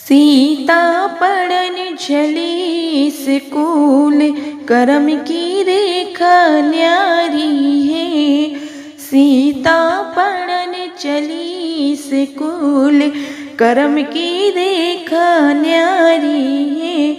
सीता पढ़न चली स्कूल, करम की रेखा न्यारी है। सीता पढ़न चली स्कूल, करम की रेखा न्यारी है।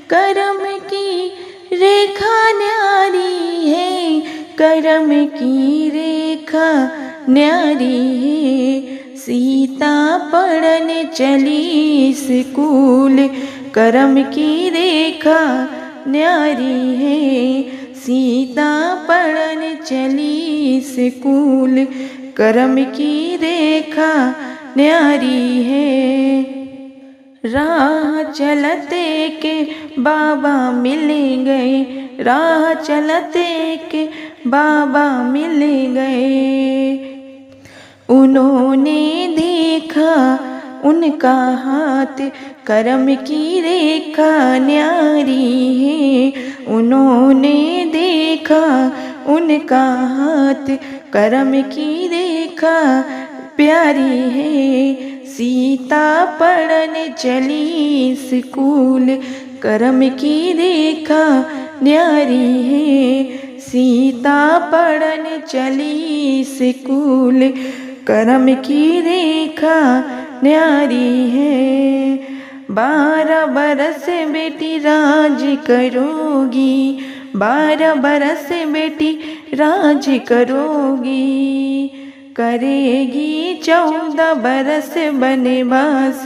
करम की रेखा न्यारी है, करम की रेखा न्यारी है। सीता पढ़न चली स्कूल, करम की रेखा न्यारी है। सीता पढ़न चली स्कूल, करम की रेखा न्यारी है। राह चलते के बाबा मिल गए, राह चलते के बाबा मिल गए। उन्होंने देखा उनका हाथ, करम की रेखा न्यारी है। उन्होंने देखा उनका हाथ, करम की रेखा प्यारी है। सीता पढ़न चली स्कूल, करम की रेखा न्यारी है। सीता पढ़न चली स्कूल, करम की रेखा न्यारी है। 12 बरस बेटी राज करोगी, 12 बरस बेटी राज करोगी। करेगी 14 बरस बनवास,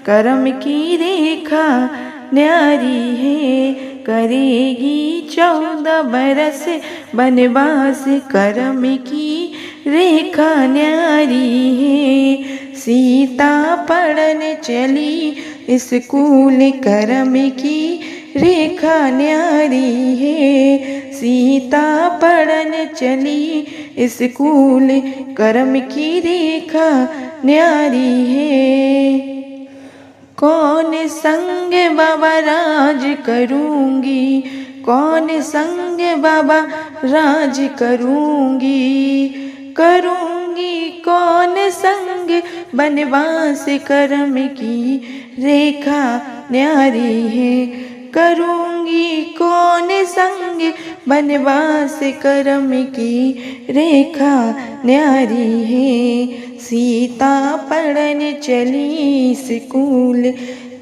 करम की रेखा न्यारी है। करेगी 14 बरस बनवास, करम की रेखा न्यारी है। सीता पढ़न चली स्कूल, करम की रेखा न्यारी है। सीता पढ़न चली स्कूल, करम की रेखा न्यारी है। कौन संग बाबा राज करूँगी, कौन संग बाबा राज करूँगी। करूँगी कौन संग बनवास, करम की रेखा न्यारी है। करूँगी कौन संग बनवास, करम की रेखा न्यारी है। सीता पढ़न चली स्कूल,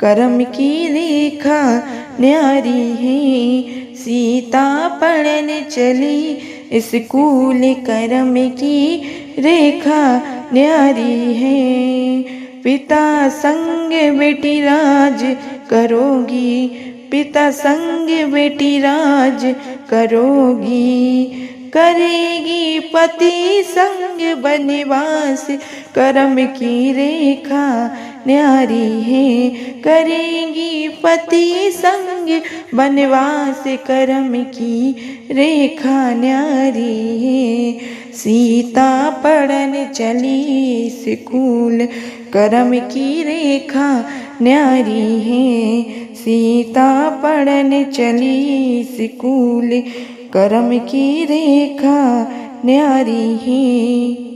करम की रेखा न्यारी है। सीता पढ़न चली स्कूल, करम की रेखा न्यारी है। पिता संग बेटी राज करोगी, पिता संग बेटी राज करोगी। करेगी पति संग बनवास, करम की रेखा न्यारी है। करेगी पति संग बनवास, करम की रेखा न्यारी है। सीता पढ़न चली स्कूल, करम की रेखा न्यारी है। सीता पढ़न चली स्कूल, करम की रेखा न्यारी है।